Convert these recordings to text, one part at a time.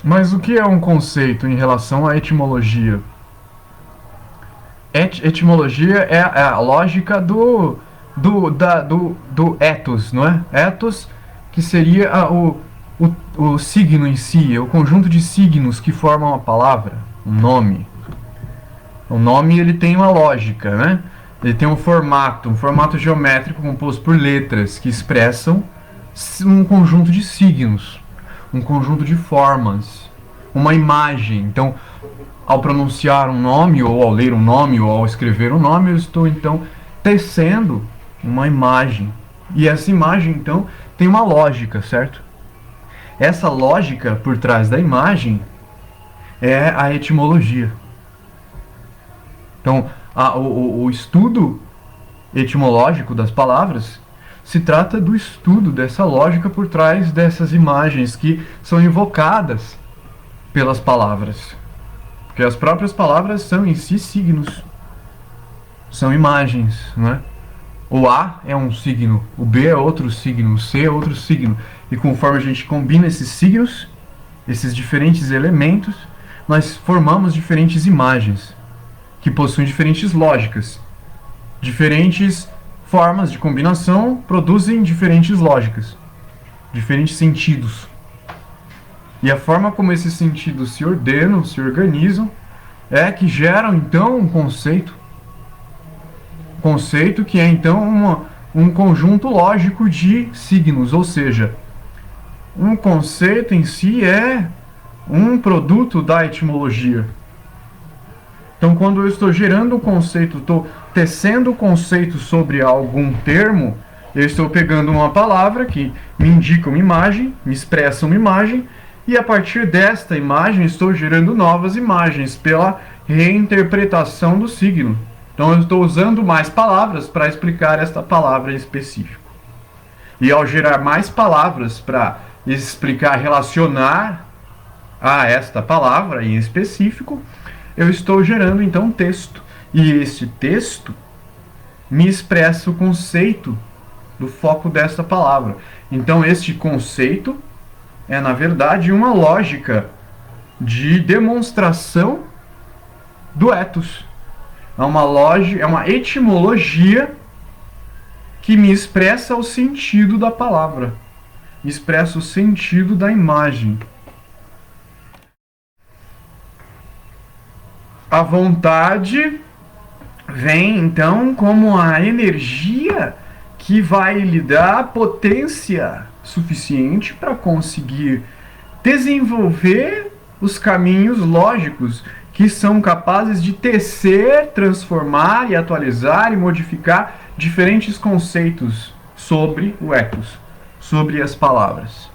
Mas o que é um conceito em relação à etimologia? Etimologia é a lógica do ethos, não é? Ethos, que seria o signo em si, o conjunto de signos que formam a palavra, um nome. O nome ele tem uma lógica, né? Ele tem um formato geométrico composto por letras que expressam um conjunto de signos, um conjunto de formas, uma imagem. Então, ao pronunciar um nome, ou ao ler um nome, ou ao escrever um nome, eu estou então tecendo uma imagem. E essa imagem então tem uma lógica, certo? Essa lógica por trás da imagem é a etimologia. Então, o estudo etimológico das palavras se trata do estudo dessa lógica por trás dessas imagens que são invocadas pelas palavras. Porque as próprias palavras são em si signos, são imagens, não é? O A é um signo, o B é outro signo, o C é outro signo. E conforme a gente combina esses signos, esses diferentes elementos, nós formamos diferentes imagens, que possuem diferentes lógicas. Diferentes formas de combinação produzem diferentes lógicas, diferentes sentidos. E a forma como esses sentidos se ordenam, se organizam, é que geram então um conceito. Conceito que é então um conjunto lógico de signos, ou seja, um conceito em si é um produto da etimologia. Então, quando eu estou gerando um conceito, estou tecendo o conceito sobre algum termo, eu estou pegando uma palavra que me indica uma imagem, me expressa uma imagem, e a partir desta imagem estou gerando novas imagens pela reinterpretação do signo. Então eu estou usando mais palavras para explicar esta palavra em específico. E ao gerar mais palavras para explicar, relacionar a esta palavra em específico, eu estou gerando então texto. E esse texto me expressa o conceito do foco desta palavra. Então este conceito é, na verdade, uma lógica de demonstração do ethos. É uma lógica, é uma etimologia que me expressa o sentido da palavra, me expressa o sentido da imagem. A vontade vem então como a energia que vai lhe dar potência suficiente para conseguir desenvolver os caminhos lógicos que são capazes de tecer, transformar e atualizar e modificar diferentes conceitos sobre o ethos, sobre as palavras.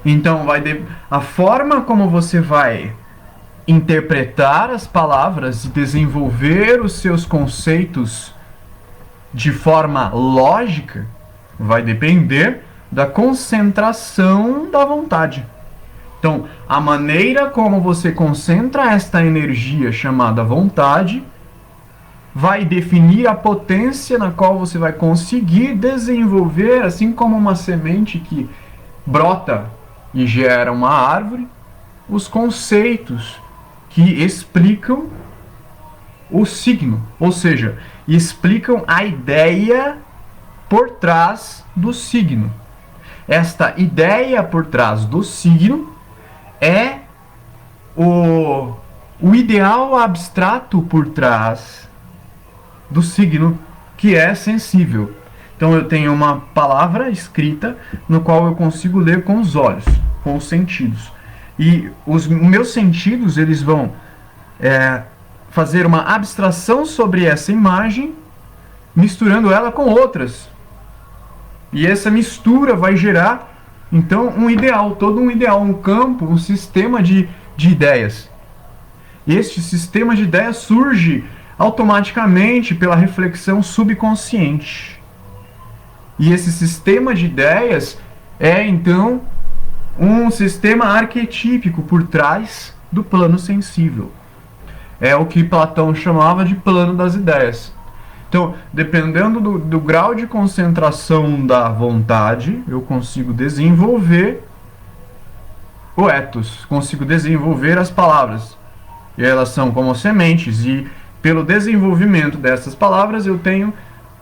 Então, a forma como você vai interpretar as palavras e desenvolver os seus conceitos de forma lógica vai depender da concentração da vontade. Então, a maneira como você concentra esta energia chamada vontade vai definir a potência na qual você vai conseguir desenvolver, assim como uma semente que brota e gera uma árvore, os conceitos que explicam o signo, ou seja, explicam a ideia por trás do signo. Esta ideia por trás do signo é o ideal abstrato por trás do signo, que é sensível. Então eu tenho uma palavra escrita no qual eu consigo ler com os olhos, com os sentidos. E os meus sentidos eles vão fazer uma abstração sobre essa imagem, misturando ela com outras. E essa mistura vai gerar, então, um ideal, todo um ideal, um campo, um sistema de ideias. Este sistema de ideias surge automaticamente pela reflexão subconsciente. E esse sistema de ideias é, então, um sistema arquetípico por trás do plano sensível. É o que Platão chamava de plano das ideias. Então, dependendo do grau de concentração da vontade, eu consigo desenvolver o ethos, consigo desenvolver as palavras. E elas são como sementes, e pelo desenvolvimento dessas palavras eu tenho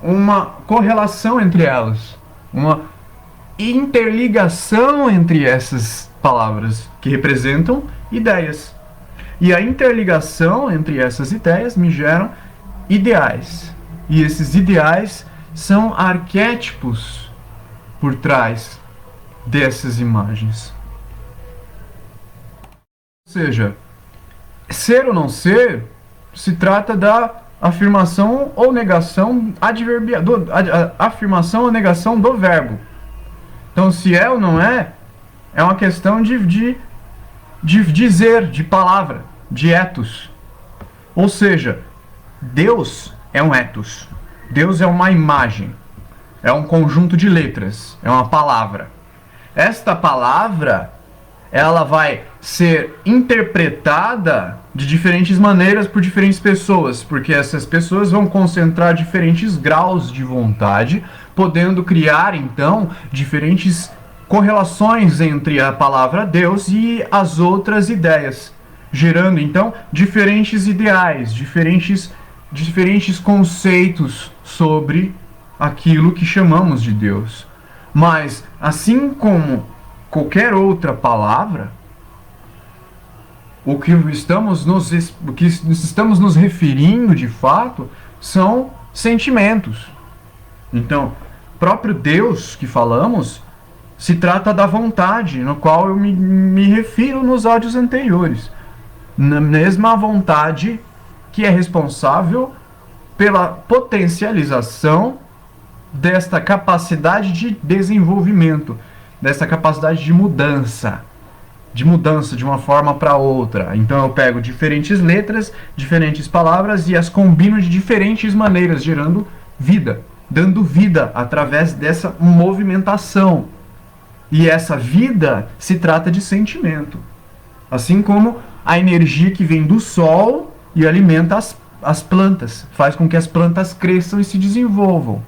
uma correlação entre elas, uma interligação entre essas palavras que representam ideias. E a interligação entre essas ideias me geram ideais. E esses ideais são arquétipos por trás dessas imagens. Ou seja, ser ou não ser se trata da afirmação ou negação adverbial, afirmação ou negação do verbo. Então, se é ou não é uma questão de dizer, de palavra, de ethos. Ou seja, Deus é um ethos. Deus é uma imagem. É um conjunto de letras. É uma palavra. Esta palavra, ela vai ser interpretada de diferentes maneiras por diferentes pessoas, porque essas pessoas vão concentrar diferentes graus de vontade, podendo criar, então, diferentes correlações entre a palavra Deus e as outras ideias, gerando, então, diferentes ideais, diferentes conceitos sobre aquilo que chamamos de Deus. Mas, assim como qualquer outra palavra, o que estamos nos referindo de fato são sentimentos. Então, próprio Deus que falamos se trata da vontade, no qual eu me refiro nos áudios anteriores. Na mesma vontade que é responsável pela potencialização desta capacidade de desenvolvimento, dessa capacidade de mudança de uma forma para outra. Então eu pego diferentes letras, diferentes palavras e as combino de diferentes maneiras, gerando vida, dando vida através dessa movimentação. E essa vida se trata de sentimento. Assim como a energia que vem do sol e alimenta as plantas, faz com que as plantas cresçam e se desenvolvam.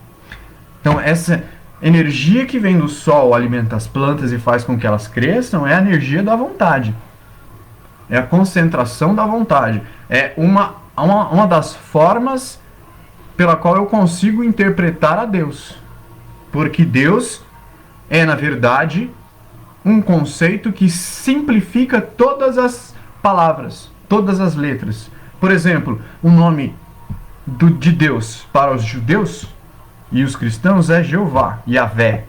Então essa energia que vem do sol alimenta as plantas e faz com que elas cresçam é a energia da vontade. É a concentração da vontade. É uma das formas pela qual eu consigo interpretar a Deus. Porque Deus é, na verdade, um conceito que simplifica todas as palavras, todas as letras. Por exemplo, o nome de Deus para os judeus e os cristãos é Jeová, Yahvé.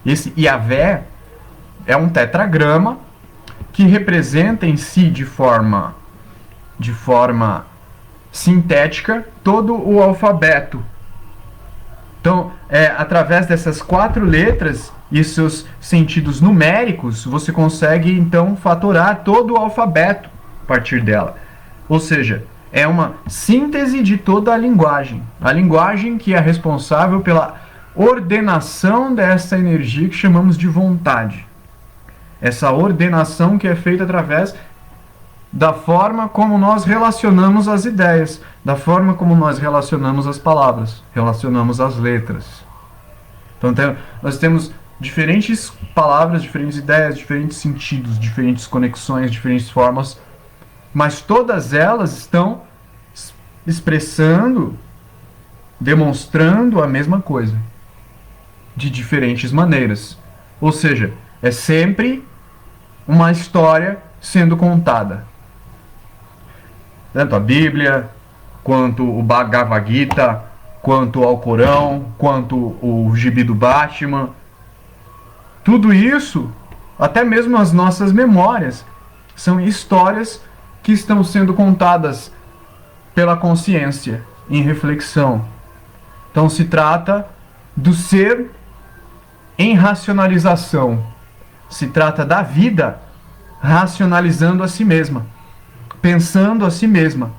Esse Yahvé é um tetragrama que representa em si de forma sintética todo o alfabeto. Então, através dessas 4 letras e seus sentidos numéricos, você consegue então fatorar todo o alfabeto a partir dela. Ou seja, é uma síntese de toda a linguagem que é responsável pela ordenação dessa energia que chamamos de vontade. Essa ordenação que é feita através da forma como nós relacionamos as ideias, da forma como nós relacionamos as palavras, relacionamos as letras. Então nós temos diferentes palavras, diferentes ideias, diferentes sentidos, diferentes conexões, diferentes formas, mas todas elas estão expressando, demonstrando a mesma coisa, de diferentes maneiras. Ou seja, é sempre uma história sendo contada. Tanto a Bíblia, quanto o Bhagavad Gita, quanto o Alcorão, quanto o Gibi do Batman. Tudo isso, até mesmo as nossas memórias, são histórias que estão sendo contadas pela consciência em reflexão. Então se trata do ser em racionalização. Se trata da vida racionalizando a si mesma, pensando a si mesma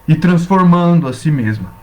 e transformando a si mesma.